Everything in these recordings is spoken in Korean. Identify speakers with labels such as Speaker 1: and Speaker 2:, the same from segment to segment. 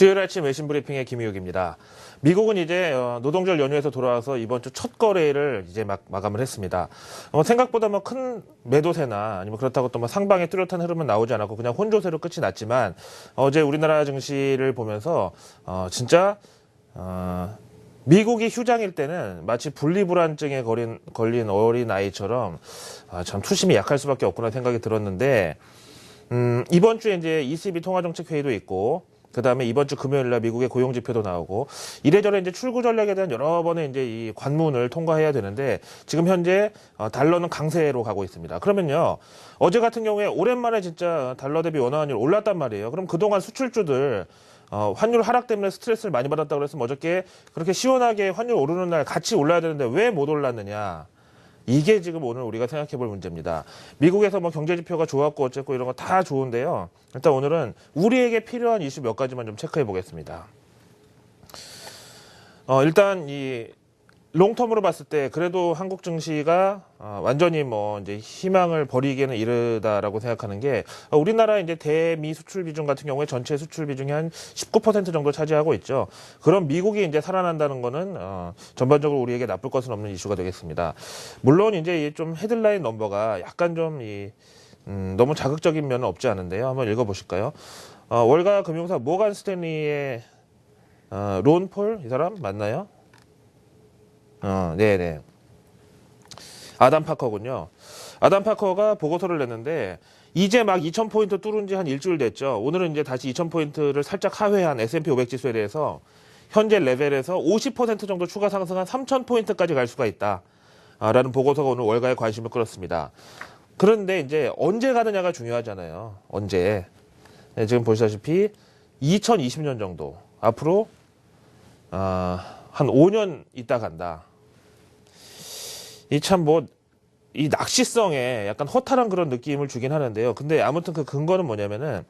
Speaker 1: 수요일 아침 외신 브리핑의 김희욱입니다. 미국은 이제 노동절 연휴에서 돌아와서 이번 주 첫 거래를 이제 마감을 했습니다. 생각보다 뭐 큰 매도세나 아니면 그렇다고 또 뭐 상방의 뚜렷한 흐름은 나오지 않았고 그냥 혼조세로 끝이 났지만 어제 우리나라 증시를 보면서 진짜 미국이 휴장일 때는 마치 분리불안증에 걸린 어린아이처럼 참 투심이 약할 수밖에 없구나 생각이 들었는데 이번 주에 이제 ECB 통화정책회의도 있고 그 다음에 이번 주 금요일 날 미국의 고용지표도 나오고 이래저래 이제 출구 전략에 대한 여러 번의 이제 이 관문을 통과해야 되는데 지금 현재 달러는 강세로 가고 있습니다. 그러면요. 어제 같은 경우에 오랜만에 진짜 달러 대비 원화 환율 올랐단 말이에요. 그럼 그동안 수출주들 환율 하락 때문에 스트레스를 많이 받았다고 그랬으면 어저께 그렇게 시원하게 환율 오르는 날 같이 올라야 되는데 왜 못 올랐느냐. 이게 지금 오늘 우리가 생각해 볼 문제입니다. 미국에서 뭐 경제지표가 좋았고 어쨌고 이런 거 다 좋은데요. 일단 오늘은 우리에게 필요한 이슈 몇 가지만 좀 체크해 보겠습니다. 일단 이 롱텀으로 봤을 때 그래도 한국 증시가 완전히 뭐 이제 희망을 버리기에는 이르다라고 생각하는 게 우리나라 이제 대미 수출 비중 같은 경우에 전체 수출 비중이 한 19% 정도 차지하고 있죠. 그럼 미국이 이제 살아난다는 거는 전반적으로 우리에게 나쁠 것은 없는 이슈가 되겠습니다. 물론 이제 좀 헤드라인 넘버가 약간 좀 너무 자극적인 면은 없지 않은데요. 한번 읽어보실까요? 월가 금융사 모간 스탠리의 론 폴 이 사람 맞나요? 네네. 아담 파커군요. 아담 파커가 보고서를 냈는데 이제 막 2000포인트 뚫은 지 한 일주일 됐죠. 오늘은 이제 다시 2000포인트를 살짝 하회한 S&P 500 지수에 대해서 현재 레벨에서 50% 정도 추가 상승한 3000포인트까지 갈 수가 있다. 라는 보고서가 오늘 월가에 관심을 끌었습니다. 그런데 이제 언제 가느냐가 중요하잖아요. 언제. 네, 지금 보시다시피 2020년 정도. 앞으로 한 5년 있다 간다. 이 참 이 낚시성에 약간 허탈한 그런 느낌을 주긴 하는데요. 근데 아무튼 그 근거는 뭐냐면은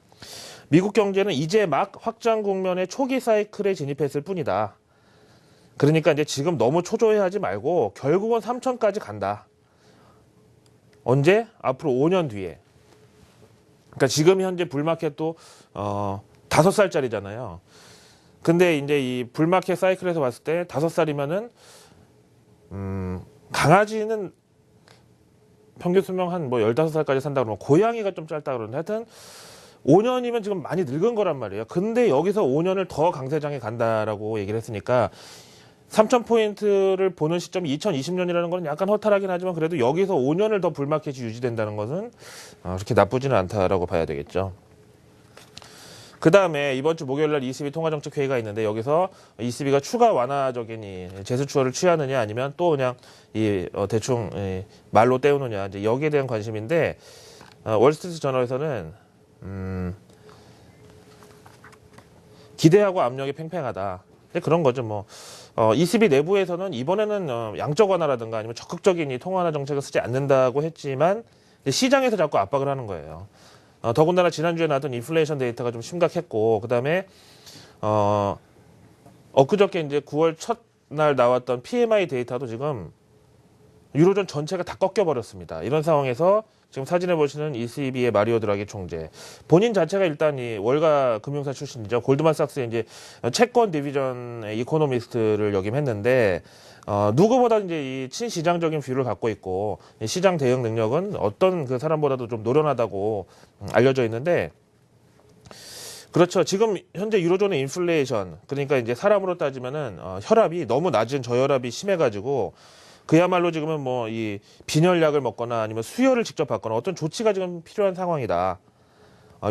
Speaker 1: 미국 경제는 이제 막 확장 국면의 초기 사이클에 진입했을 뿐이다. 그러니까 이제 지금 너무 초조해하지 말고 결국은 3천까지 간다. 언제? 앞으로 5년 뒤에. 그러니까 지금 현재 불마켓도 5살짜리잖아요. 근데 이제 이 불마켓 사이클에서 봤을 때 5살이면은 강아지는 평균 수명 한 뭐 15살까지 산다 그러면 고양이가 좀 짧다 그러는데 하여튼 5년이면 지금 많이 늙은 거란 말이에요. 근데 여기서 5년을 더 강세장에 간다라고 얘기를 했으니까 3000포인트를 보는 시점이 2020년이라는 건 약간 허탈하긴 하지만 그래도 여기서 5년을 더 불마켓이 유지된다는 것은 그렇게 나쁘지는 않다라고 봐야 되겠죠. 그 다음에 이번 주 목요일 날 ECB 통화정책회의가 있는데 여기서 ECB가 추가 완화적인 제스처를 취하느냐 아니면 또 그냥 대충 말로 때우느냐 이제 여기에 대한 관심인데 월스트리트 저널에서는 기대하고 압력이 팽팽하다. 그런 거죠. 뭐 ECB 내부에서는 이번에는 양적 완화라든가 아니면 적극적인 이 통화 완화 정책을 쓰지 않는다고 했지만 시장에서 자꾸 압박을 하는 거예요. 더군다나 지난주에 나왔던 인플레이션 데이터가 좀 심각했고, 그 다음에, 엊그저께 이제 9월 첫날 나왔던 PMI 데이터도 지금 유로존 전체가 다 꺾여버렸습니다. 이런 상황에서 지금 사진에 보시는 ECB의 마리오 드라기 총재. 본인 자체가 일단 이 월가 금융사 출신이죠. 골드만삭스의 이제 채권 디비전의 이코노미스트를 역임했는데, 누구보다 이제 이 친시장적인 뷰를 갖고 있고, 시장 대응 능력은 어떤 그 사람보다도 좀 노련하다고 알려져 있는데, 그렇죠. 지금 현재 유로존의 인플레이션, 그러니까 이제 사람으로 따지면은, 혈압이 너무 낮은 저혈압이 심해가지고, 그야말로 지금은 뭐 이 빈혈약을 먹거나 아니면 수혈을 직접 받거나 어떤 조치가 지금 필요한 상황이다.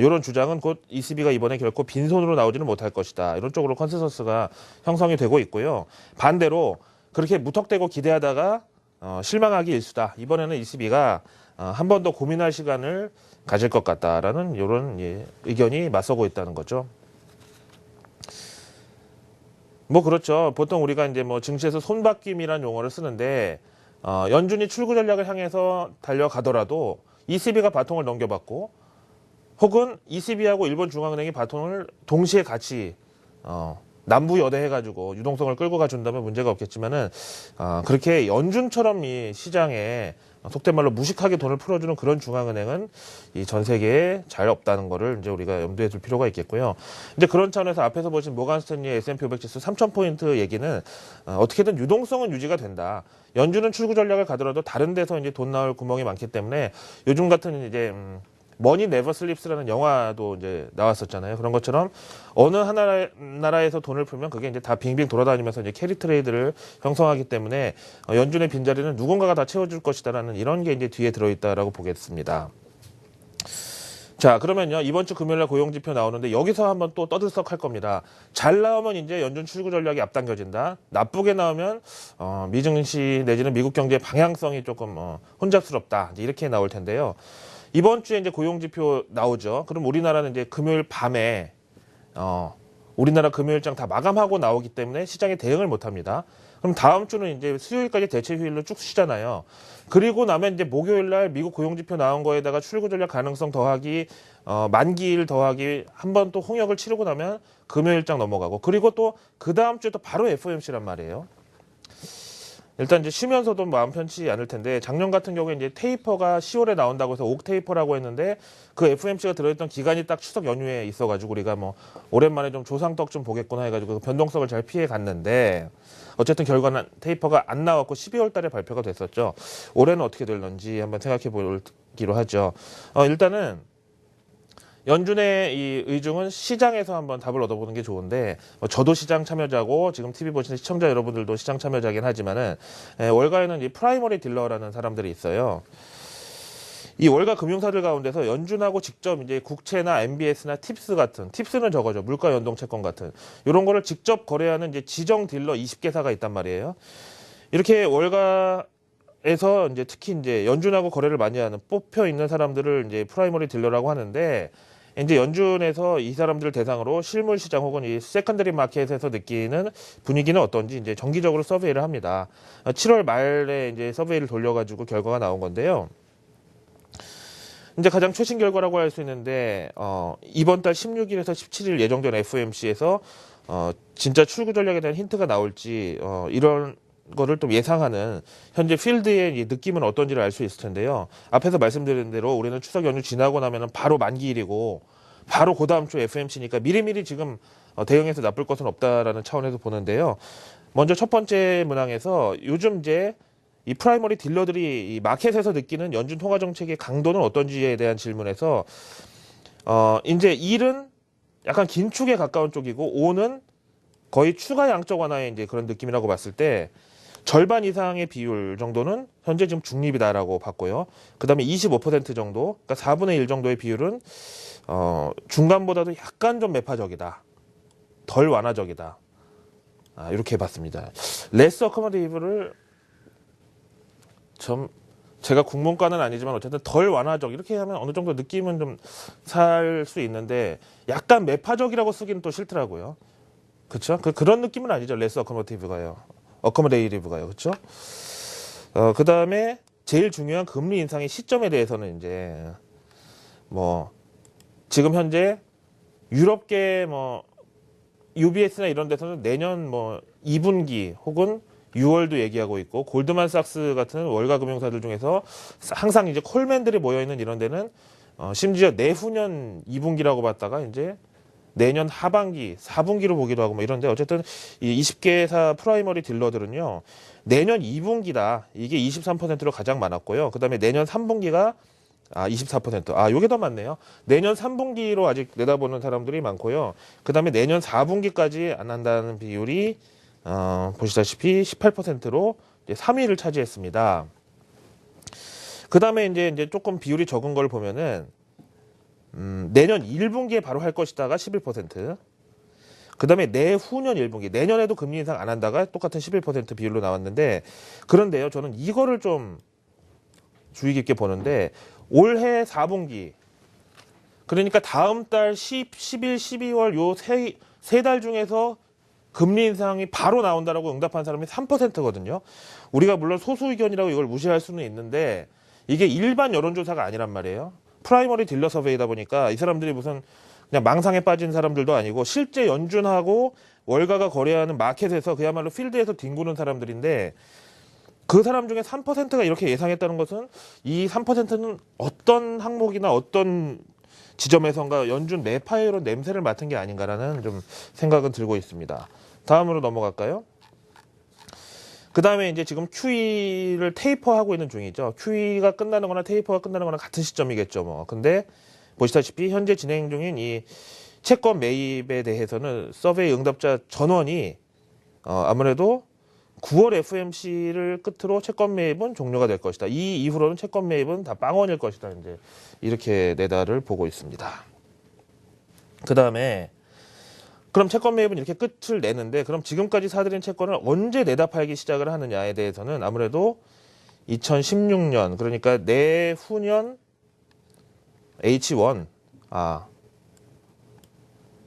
Speaker 1: 이런 주장은 곧 ECB가 이번에 결코 빈손으로 나오지는 못할 것이다. 이런 쪽으로 컨센서스가 형성이 되고 있고요. 반대로 그렇게 무턱대고 기대하다가 실망하기 일수다. 이번에는 ECB가 한 번 더 고민할 시간을 가질 것 같다라는 이런 의견이 맞서고 있다는 거죠. 뭐 그렇죠. 보통 우리가 이제 뭐 증시에서 손바뀜이라는 용어를 쓰는데 연준이 출구 전략을 향해서 달려가더라도 ECB가 바통을 넘겨받고 혹은 ECB하고 일본 중앙은행이 바통을 동시에 같이 남부 여대 해가지고 유동성을 끌고 가준다면 문제가 없겠지만은 그렇게 연준처럼 이 시장에 속된 말로 무식하게 돈을 풀어주는 그런 중앙은행은 이 전 세계에 잘 없다는 거를 이제 우리가 염두에 둘 필요가 있겠고요. 이제 그런 차원에서 앞에서 보신 모건 스탠리의 S&P 500 지수 3,000포인트 얘기는 어떻게든 유동성은 유지가 된다. 연준은 출구 전략을 가더라도 다른 데서 이제 돈 나올 구멍이 많기 때문에 요즘 같은 이제 머니 네버 슬립스라는 영화도 이제 나왔었잖아요. 그런 것처럼 어느 나라에서 돈을 풀면 그게 이제 다 빙빙 돌아다니면서 이제 캐리 트레이드를 형성하기 때문에 연준의 빈자리는 누군가가 다 채워줄 것이다라는 이런 게 이제 뒤에 들어있다라고 보겠습니다. 자, 그러면요. 이번 주 금요일날 고용지표 나오는데 여기서 한번 또 떠들썩 할 겁니다. 잘 나오면 이제 연준 출구 전략이 앞당겨진다. 나쁘게 나오면 미증시 내지는 미국 경제의 방향성이 조금 혼잡스럽다. 이제 이렇게 나올 텐데요. 이번 주에 이제 고용지표 나오죠. 그럼 우리나라는 이제 금요일 밤에 우리나라 금요일장 다 마감하고 나오기 때문에 시장에 대응을 못 합니다. 그럼 다음 주는 이제 수요일까지 대체 휴일로 쭉 쉬잖아요. 그리고 나면 이제 목요일 날 미국 고용지표 나온 거에다가 출구 전략 가능성 더하기, 만기일 더하기 한 번 또 홍역을 치르고 나면 금요일장 넘어가고, 그리고 또 그 다음 주에 또 바로 FOMC란 말이에요. 일단 이제 쉬면서도 마음 편치 않을 텐데, 작년 같은 경우에 이제 테이퍼가 10월에 나온다고 해서 옥 테이퍼라고 했는데 그 FOMC가 들어있던 기간이 딱 추석 연휴에 있어가지고 우리가 뭐 오랜만에 좀 조상떡 좀 보겠구나 해가지고 그 변동성을 잘 피해 갔는데, 어쨌든 결과는 테이퍼가 안 나왔고 12월 달에 발표가 됐었죠. 올해는 어떻게 될런지 한번 생각해 보기로 하죠. 일단은 연준의 이 의중은 시장에서 한번 답을 얻어보는 게 좋은데, 저도 시장 참여자고 지금 TV 보시는 시청자 여러분들도 시장 참여자긴 하지만은 월가에는 이 프라이머리 딜러라는 사람들이 있어요. 이 월가 금융사들 가운데서 연준하고 직접 이제 국채나 MBS나 팁스 같은, 팁스는 저거죠, 물가 연동 채권 같은 이런 거를 직접 거래하는 이제 지정 딜러 20개사가 있단 말이에요. 이렇게 월가에서 이제 특히 이제 연준하고 거래를 많이 하는 뽑혀 있는 사람들을 이제 프라이머리 딜러라고 하는데, 이제 연준에서 이 사람들을 대상으로 실물 시장 혹은 이 세컨더리 마켓에서 느끼는 분위기는 어떤지 이제 정기적으로 서베이를 합니다. 7월 말에 이제 서베이를 돌려가지고 결과가 나온 건데요. 이제 가장 최신 결과라고 할 수 있는데, 이번 달 16일에서 17일 예정된 FOMC에서 진짜 출구 전략에 대한 힌트가 나올지 이런 거를 좀 예상하는 현재 필드의 느낌은 어떤지를 알 수 있을 텐데요. 앞에서 말씀드린 대로 우리는 추석 연휴 지나고 나면은 바로 만기일이고 바로 그 다음 주 FOMC니까 미리미리 지금 대응해서 나쁠 것은 없다라는 차원에서 보는데요. 먼저 첫 번째 문항에서 요즘 이제 이 프라이머리 딜러들이 이 마켓에서 느끼는 연준 통화 정책의 강도는 어떤지에 대한 질문에서 이제 1은 약간 긴축에 가까운 쪽이고 5는 거의 추가 양적 완화의 이제 그런 느낌이라고 봤을 때 절반 이상의 비율 정도는 현재 지금 중립이다라고 봤고요. 그 다음에 25% 정도, 그러니까 4분의 1 정도의 비율은 중간보다도 약간 좀 매파적이다, 덜 완화적이다, 이렇게 봤습니다. 레스 어커머데이브를 좀 제가 국문과는 아니지만 어쨌든 덜 완화적 이렇게 하면 어느 정도 느낌은 좀 살 수 있는데, 약간 매파적이라고 쓰기는 또 싫더라고요. 그렇죠? 그런 느낌은 아니죠. 레스 어커머데이티브가요. 그렇죠? 그 다음에 제일 중요한 금리 인상의 시점에 대해서는 이제 뭐 지금 현재 유럽계 뭐 UBS나 이런 데서는 내년 뭐 2분기 혹은 6월도 얘기하고 있고, 골드만삭스 같은 월가 금융사들 중에서 항상 이제 콜맨들이 모여 있는 이런 데는 심지어 내후년 2분기라고 봤다가 이제 내년 하반기 4분기로 보기도 하고 뭐 이런데, 어쨌든 이 20개사 프라이머리 딜러들은요 내년 2분기다 이게 23%로 가장 많았고요. 그다음에 내년 3분기가 24%. 요게 더 많네요. 내년 3분기로 아직 내다보는 사람들이 많고요. 그다음에 내년 4분기까지 안 한다는 비율이 보시다시피 18%로 이제 3위를 차지했습니다. 그다음에 이제 조금 비율이 적은 걸 보면은 내년 1분기에 바로 할 것이다가 11%. 그다음에 내후년 1분기, 내년에도 금리 인상 안 한다가 똑같은 11% 비율로 나왔는데, 그런데요 저는 이거를 좀 주의 깊게 보는데, 올해 4분기, 그러니까 다음 달 10, 11, 12월 요 세 달 중에서 금리 인상이 바로 나온다라고 응답한 사람이 3%거든요. 우리가 물론 소수 의견이라고 이걸 무시할 수는 있는데 이게 일반 여론조사가 아니란 말이에요. 프라이머리 딜러 서베이다 보니까 이 사람들이 무슨 그냥 망상에 빠진 사람들도 아니고 실제 연준하고 월가가 거래하는 마켓에서 그야말로 필드에서 뒹구는 사람들인데 그 사람 중에 3%가 이렇게 예상했다는 것은 이 3%는 어떤 항목이나 어떤 지점에선가 연준 매파이로 냄새를 맡은 게 아닌가라는 좀 생각은 들고 있습니다. 다음으로 넘어갈까요? 그 다음에 이제 지금 QE를 테이퍼하고 있는 중이죠. QE가 끝나는 거나 테이퍼가 끝나는 거나 같은 시점이겠죠. 뭐. 근데 보시다시피 현재 진행 중인 이 채권 매입에 대해서는 서베이 응답자 전원이 아무래도 9월 FMC를 끝으로 채권 매입은 종료가 될 것이다. 이 이후로는 채권 매입은 다 빵원일 것이다. 이제 이렇게 내다를 보고 있습니다. 그 다음에 그럼 채권 매입은 이렇게 끝을 내는데 그럼 지금까지 사들인 채권을 언제 내다 팔기 시작을 하느냐에 대해서는 아무래도 2016년 그러니까 내후년 H1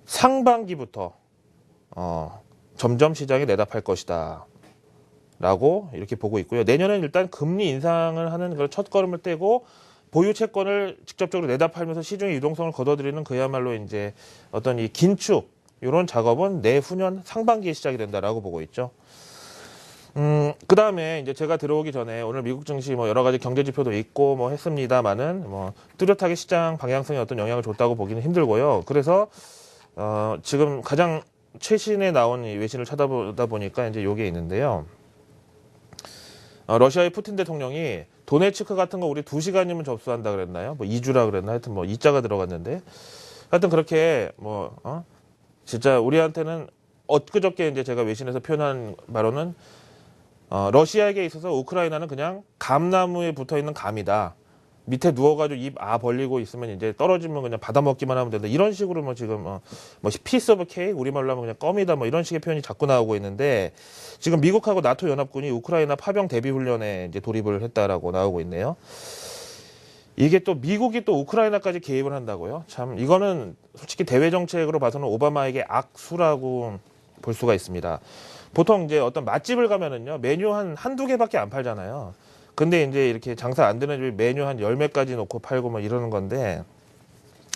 Speaker 1: 상반기부터 점점 시장에 내다 팔 것이다. 라고 이렇게 보고 있고요. 내년엔 일단 금리 인상을 하는 그런 첫걸음을 떼고 보유 채권을 직접적으로 내다 팔면서 시중의 유동성을 걷어들이는 그야말로 이제 어떤 이 긴축 이런 작업은 내후년 상반기에 시작이 된다라고 보고 있죠. 그 다음에 이제 제가 들어오기 전에 오늘 미국 증시 뭐 여러 가지 경제 지표도 있고 뭐 했습니다만은 뭐 뚜렷하게 시장 방향성에 어떤 영향을 줬다고 보기는 힘들고요. 그래서 지금 가장 최신에 나온 이 외신을 찾아보다 보니까 이제 요게 있는데요. 러시아의 푸틴 대통령이 도네츠크 같은 거 우리 2시간이면 접수한다 그랬나요? 뭐 2주라 그랬나? 하여튼 뭐 2자가 들어갔는데. 하여튼 그렇게 뭐, 진짜 우리한테는 엊그저께 이제 제가 외신에서 표현한 바로는 러시아에게 있어서 우크라이나는 그냥 감나무에 붙어 있는 감이다. 밑에 누워가지고 입 벌리고 있으면 이제 떨어지면 그냥 받아먹기만 하면 된다. 이런 식으로 뭐 지금 뭐 피스 오브 케이크 우리말로 하면 그냥 껌이다 뭐 이런 식의 표현이 자꾸 나오고 있는데 지금 미국하고 나토 연합군이 우크라이나 파병 대비 훈련에 이제 돌입을 했다라고 나오고 있네요. 이게 또 미국이 또 우크라이나까지 개입을 한다고요? 참 이거는 솔직히 대외 정책으로 봐서는 오바마에게 악수라고 볼 수가 있습니다. 보통 이제 어떤 맛집을 가면은요 메뉴 한두 개밖에 안 팔잖아요. 근데 이제 이렇게 장사 안 되는 집이 메뉴 한 10매까지 놓고 팔고 뭐 이러는 건데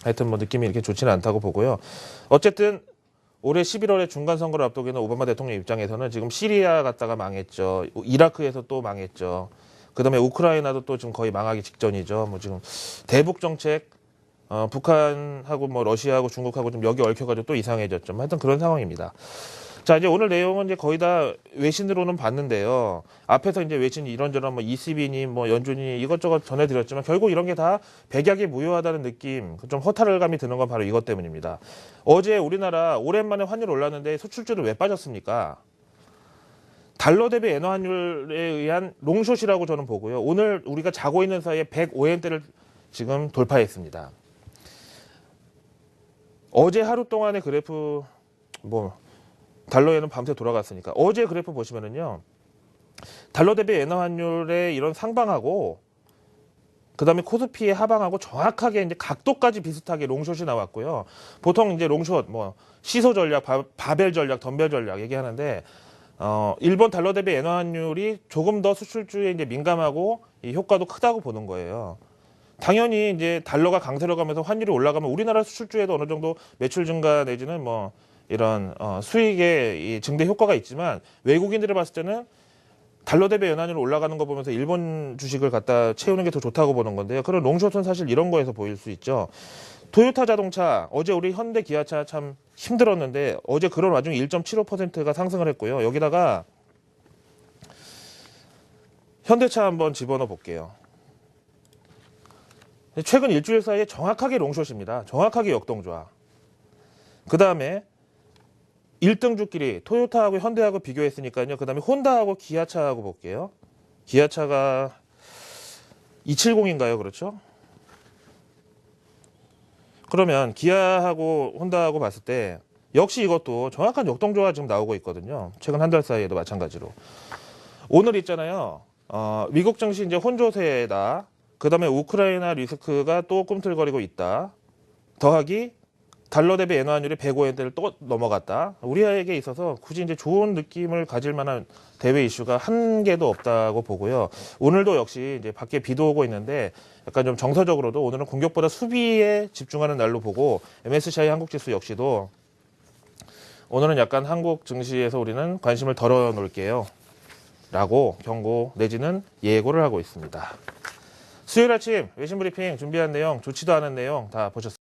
Speaker 1: 하여튼 뭐 느낌이 이렇게 좋지는 않다고 보고요. 어쨌든 올해 11월에 중간 선거를 앞두고 있는 오바마 대통령 입장에서는 지금 시리아 갔다가 망했죠. 이라크에서 또 망했죠. 그다음에 우크라이나도 또 지금 거의 망하기 직전이죠. 뭐 지금 대북 정책 북한하고 뭐 러시아하고 중국하고 좀 여기 얽혀가지고 또 이상해졌죠. 하여튼 그런 상황입니다. 자, 이제 오늘 내용은 이제 거의 다 외신으로는 봤는데요. 앞에서 이제 외신 이런저런 뭐 ECB니 뭐 연준이 이것저것 전해드렸지만 결국 이런 게 다 백약이 무효하다는 느낌, 좀 허탈감이 드는 건 바로 이것 때문입니다. 어제 우리나라 오랜만에 환율 올랐는데 수출주는 왜 빠졌습니까? 달러 대비 엔화 환율에 의한 롱숏이라고 저는 보고요. 오늘 우리가 자고 있는 사이에 105엔대를 지금 돌파했습니다. 어제 하루 동안의 그래프 달러에는 밤새 돌아갔으니까 어제 그래프 보시면은요. 달러 대비 엔화 환율의 이런 상방하고 그다음에 코스피의 하방하고 정확하게 이제 각도까지 비슷하게 롱숏이 나왔고요. 보통 이제 롱숏 뭐 시소 전략, 바벨 전략, 덤벨 전략 얘기하는데 일본 달러 대비 엔화 환율이 조금 더 수출주에 이제 민감하고 이 효과도 크다고 보는 거예요. 당연히 이제 달러가 강세로 가면서 환율이 올라가면 우리나라 수출주에도 어느 정도 매출 증가 내지는 뭐 이런 수익의 이 증대 효과가 있지만 외국인들이 봤을 때는 달러 대비 연환율 올라가는 거 보면서 일본 주식을 갖다 채우는 게 더 좋다고 보는 건데요. 그런 롱숏은 사실 이런 거에서 보일 수 있죠. 토요타 자동차, 어제 우리 현대 기아차 참 힘들었는데 어제 그런 와중에 1.75%가 상승을 했고요. 여기다가 현대차 한번 집어넣어 볼게요. 최근 일주일 사이에 정확하게 롱숏입니다. 정확하게 역동조화. 그 다음에 1등 주끼리 토요타하고 현대하고 비교했으니까요. 그 다음에 혼다하고 기아차하고 볼게요. 기아차가 270인가요? 그렇죠? 그러면 기아하고 혼다하고 봤을 때 역시 이것도 정확한 역동조화 지금 나오고 있거든요. 최근 한 달 사이에도 마찬가지로. 오늘 있잖아요. 미국 증시 이제 혼조세다. 그 다음에 우크라이나 리스크가 또 꿈틀거리고 있다. 더하기 달러 대비 엔화 환율이 105엔대를 또 넘어갔다. 우리에게 있어서 굳이 이제 좋은 느낌을 가질 만한 대외 이슈가 한 개도 없다고 보고요. 오늘도 역시 이제 밖에 비도 오고 있는데 약간 좀 정서적으로도 오늘은 공격보다 수비에 집중하는 날로 보고 MSCI 한국 지수 역시도 오늘은 약간 한국 증시에서 우리는 관심을 덜어 놓을게요. 라고 경고 내지는 예고를 하고 있습니다. 수요일 아침 외신 브리핑 준비한 내용, 좋지도 않은 내용 다 보셨습니다.